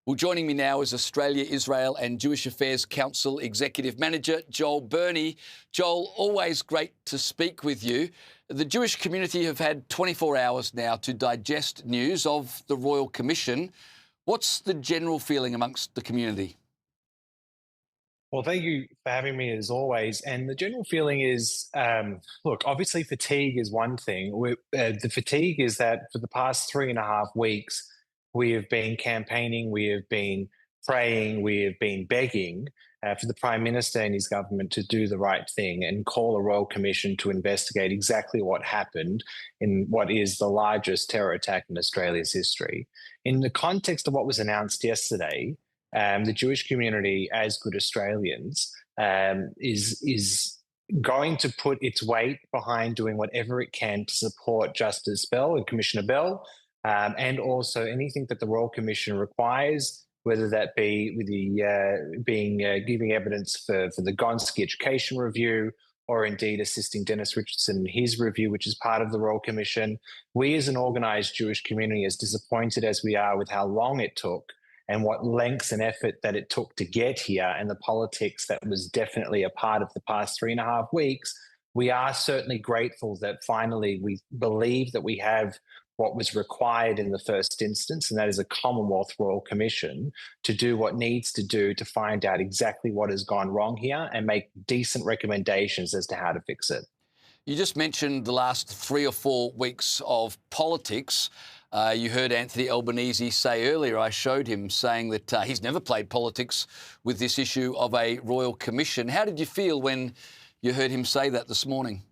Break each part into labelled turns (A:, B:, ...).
A: Well, joining me now is Australia, Israel and Jewish Affairs Council Executive Manager, Joel Burnie. Joel, always great to speak with you. The Jewish community have had 24 hours now to digest news of the Royal Commission. What's the general feeling amongst the community?
B: Well, thank you for having me as always. And the general feeling is, look, obviously fatigue is one thing. The fatigue is that for the past 3.5 weeks, we have been campaigning, we have been praying, we have been begging for the Prime Minister and his government to do the right thing and call a Royal Commission to investigate exactly what happened in what is the largest terror attack in Australia's history. In the context of what was announced yesterday, the Jewish community, as good Australians, is going to put its weight behind doing whatever it can to support Justice Bell and Commissioner Bell, and also anything that the Royal Commission requires, whether that be with the giving evidence for the Gonski Education Review, or indeed assisting Dennis Richardson in his review, which is part of the Royal Commission. We as an organised Jewish community, as disappointed as we are with how long it took, and what lengths and effort that it took to get here, and the politics that was definitely a part of the past 3.5 weeks, we are certainly grateful that finally we believe that we have what was required in the first instance, and that is a Commonwealth Royal Commission to do what needs to do to find out exactly what has gone wrong here and make decent recommendations as to how to fix it.
A: You just mentioned the last 3 or 4 weeks of politics. You heard Anthony Albanese say earlier, I showed him saying that he's never played politics with this issue of a Royal Commission. How did you feel when you heard him say that this morning?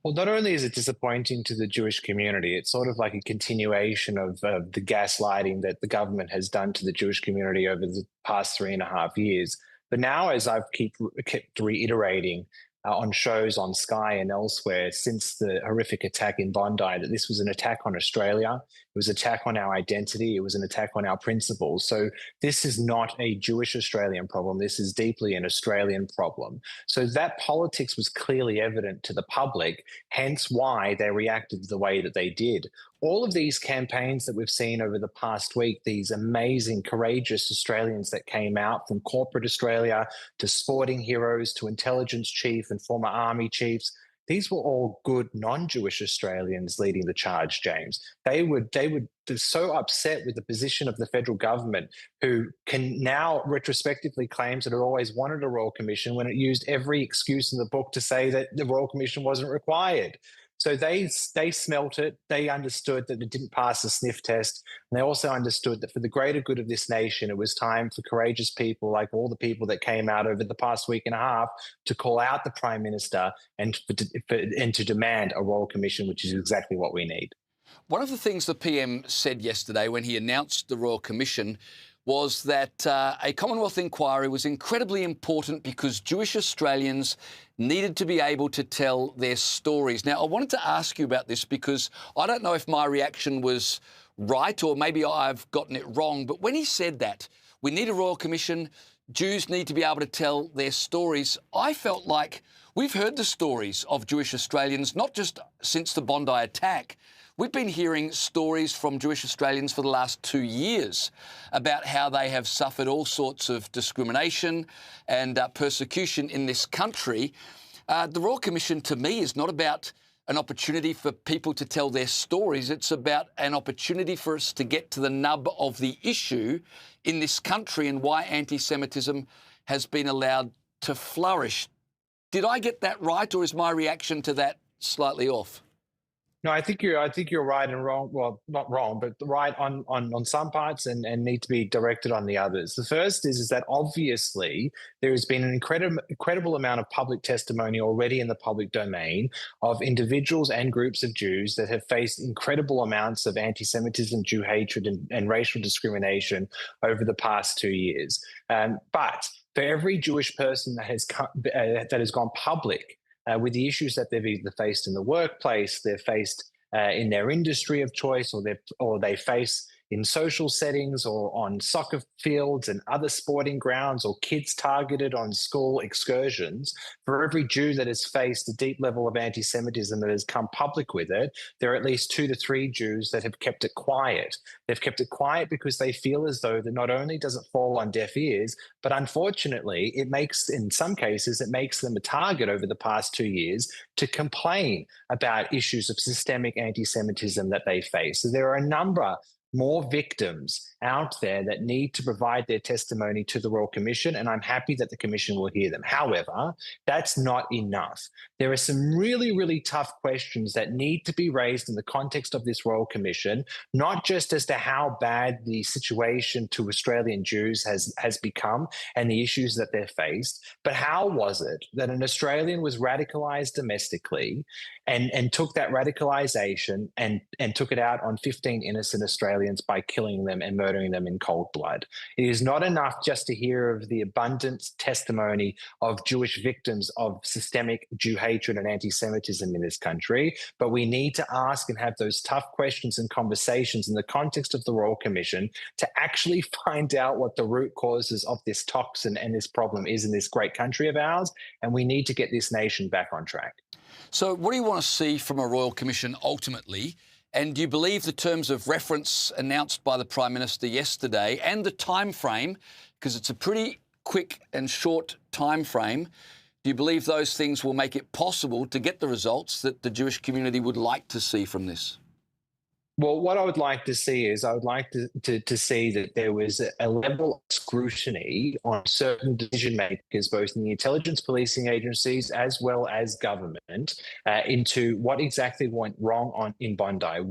B: Well, not only is it disappointing to the Jewish community, it's sort of like a continuation of the gaslighting that the government has done to the Jewish community over the past 3.5 years. But now, as I've kept reiterating on shows on Sky and elsewhere since the horrific attack in Bondi, that this was an attack on Australia, it was an attack on our identity, it was an attack on our principles. So this is not a Jewish Australian problem, this is deeply an Australian problem. So that politics was clearly evident to the public, hence why they reacted the way that they did. All of these campaigns that we've seen over the past week, these amazing, courageous Australians that came out from corporate Australia to sporting heroes to intelligence chief and former army chiefs, these were all good non-Jewish Australians leading the charge, James. They were so upset with the position of the federal government, who can now retrospectively claim that it always wanted a Royal Commission when it used every excuse in the book to say that the Royal Commission wasn't required. So they smelt it. They understood that it didn't pass the sniff test. And they also understood that for the greater good of this nation, it was time for courageous people like all the people that came out over the past week and a half to call out the Prime Minister and to demand a Royal Commission, which is exactly what we need.
A: One of the things the PM said yesterday when he announced the Royal Commission was that a Commonwealth inquiry was incredibly important because Jewish Australians needed to be able to tell their stories. Now, I wanted to ask you about this because I don't know if my reaction was right or maybe I've gotten it wrong, but when he said that, we need a Royal Commission, Jews need to be able to tell their stories, I felt like we've heard the stories of Jewish Australians, not just since the Bondi attack. We've been hearing stories from Jewish Australians for the last 2 years about how they have suffered all sorts of discrimination and persecution in this country. The Royal Commission, to me, is not about an opportunity for people to tell their stories. It's about an opportunity for us to get to the nub of the issue in this country and why anti-Semitism has been allowed to flourish. Did I get that right, or is my reaction to that slightly off?
B: No, I think you're right and wrong. Well, not wrong, but right on some parts and need to be directed on the others. The first is that obviously there has been an incredible amount of public testimony already in the public domain of individuals and groups of Jews that have faced incredible amounts of anti-Semitism, Jew hatred, and racial discrimination over the past 2 years. But for every Jewish person that has gone public with the issues that they've either faced in the workplace, they've faced in their industry of choice, or they face in social settings or on soccer fields and other sporting grounds, or kids targeted on school excursions, for every Jew that has faced a deep level of anti-Semitism that has come public with it, there are at least 2 to 3 Jews that have kept it quiet. They've kept it quiet because they feel as though that not only does it fall on deaf ears, but unfortunately, it makes, in some cases, it makes them a target over the past 2 years to complain about issues of systemic anti-Semitism that they face. So there are a number more victims out there that need to provide their testimony to the Royal Commission, and I'm happy that the Commission will hear them. However, that's not enough. There are some really, really tough questions that need to be raised in the context of this Royal Commission, not just as to how bad the situation to Australian Jews has become and the issues that they're faced, but how was it that an Australian was radicalised domestically and took that radicalisation and took it out on 15 innocent Australians by killing them and murdering them in cold blood. It is not enough just to hear of the abundant testimony of Jewish victims of systemic Jew hatred and anti-Semitism in this country, but we need to ask and have those tough questions and conversations in the context of the Royal Commission to actually find out what the root causes of this toxin and this problem is in this great country of ours, and we need to get this nation back on track.
A: So what do you want to see from a Royal Commission ultimately? And do you believe the terms of reference announced by the Prime Minister yesterday and the time frame, because it's a pretty quick and short time frame, do you believe those things will make it possible to get the results that the Jewish community would like to see from this?
B: Well, what I would like to see is I would like to see that there was a level of scrutiny on certain decision makers, both in the intelligence policing agencies as well as government, into what exactly went wrong in Bondi.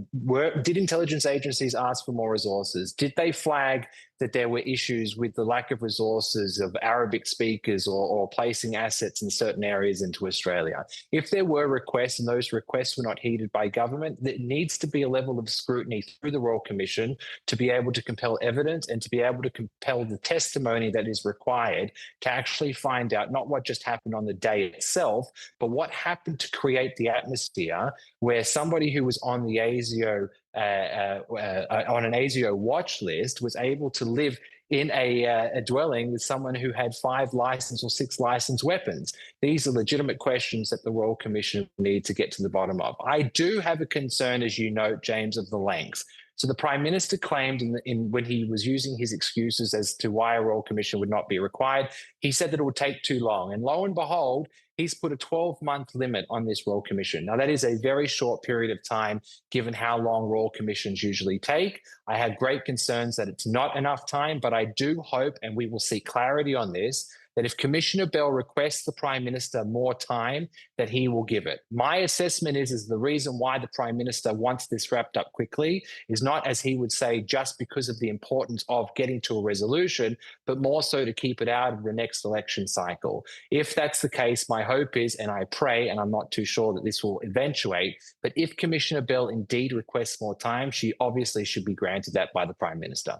B: Did intelligence agencies ask for more resources? Did they flag that there were issues with the lack of resources of Arabic speakers or placing assets in certain areas into Australia? If there were requests and those requests were not heeded by government, there needs to be a level of scrutiny through the Royal Commission to be able to compel evidence and to be able to compel the testimony that is required to actually find out not what just happened on the day itself, but what happened to create the atmosphere where somebody who was on the ASIO on an ASIO watch list was able to live in a dwelling with someone who had 5 licensed or 6 licensed weapons. These are legitimate questions that the Royal Commission need to get to the bottom of. I do have a concern, as you note, James, of the length. So the Prime Minister claimed when he was using his excuses as to why a Royal Commission would not be required, he said that it would take too long. And lo and behold, he's put a 12-month limit on this Royal Commission. Now, that is a very short period of time, given how long Royal Commissions usually take. I have great concerns that it's not enough time, but I do hope, and we will see clarity on this, that if Commissioner Bell requests the Prime Minister more time, that he will give it. My assessment is the reason why the Prime Minister wants this wrapped up quickly is not, as he would say, just because of the importance of getting to a resolution, but more so to keep it out of the next election cycle. If that's the case, my hope is, and I pray, and I'm not too sure that this will eventuate, but if Commissioner Bell indeed requests more time, she obviously should be granted that by the Prime Minister.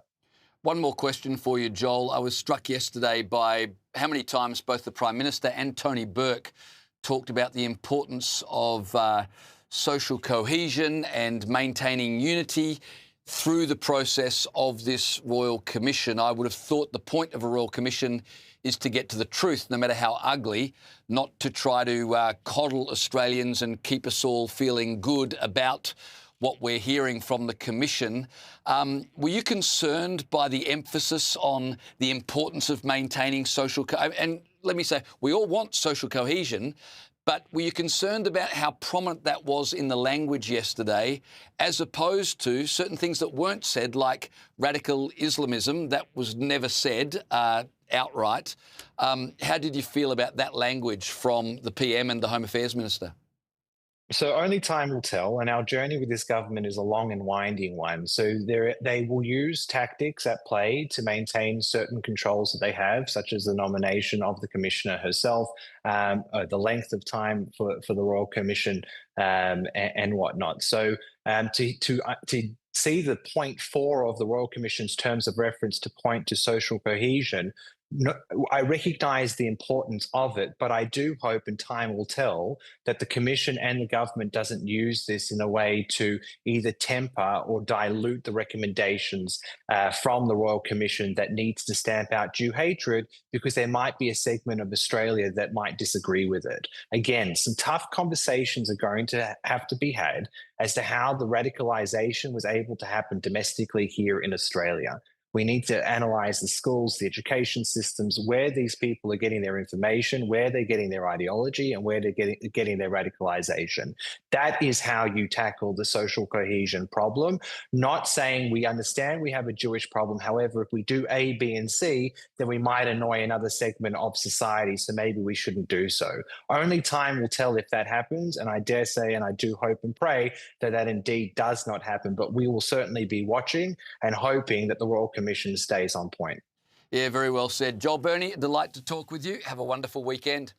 A: One more question for you, Joel. I was struck yesterday by how many times both the Prime Minister and Tony Burke talked about the importance of social cohesion and maintaining unity through the process of this Royal Commission. I would have thought the point of a Royal Commission is to get to the truth, no matter how ugly, not to try to coddle Australians and keep us all feeling good about what we're hearing from the Commission. Were you concerned by the emphasis on the importance of maintaining social and let me say, we all want social cohesion, but were you concerned about how prominent that was in the language yesterday, as opposed to certain things that weren't said, like radical Islamism, that was never said outright? How did you feel about that language from the PM and the Home Affairs Minister?
B: So only time will tell, and our journey with this government is a long and winding one. So they will use tactics at play to maintain certain controls that they have, such as the nomination of the Commissioner herself, the length of time for the Royal Commission, and whatnot. So to see the point 4 of the Royal Commission's terms of reference to point to social cohesion no, I recognize the importance of it, but I do hope, and time will tell, that the Commission and the government doesn't use this in a way to either temper or dilute the recommendations from the Royal Commission that needs to stamp out Jew hatred, because there might be a segment of Australia that might disagree with it. Again, some tough conversations are going to have to be had as to how the radicalisation was able to happen domestically here in Australia. We need to analyze the schools, the education systems, where these people are getting their information, where they're getting their ideology, and where they're getting their radicalization. That is how you tackle the social cohesion problem. Not saying we understand we have a Jewish problem. However, if we do A, B, and C, then we might annoy another segment of society. So maybe we shouldn't do so. Only time will tell if that happens. And I dare say, and I do hope and pray that that indeed does not happen. But we will certainly be watching and hoping that the Royal Commission stays on point.
A: Yeah, very well said. Joel Burnie, a delight to talk with you. Have a wonderful weekend.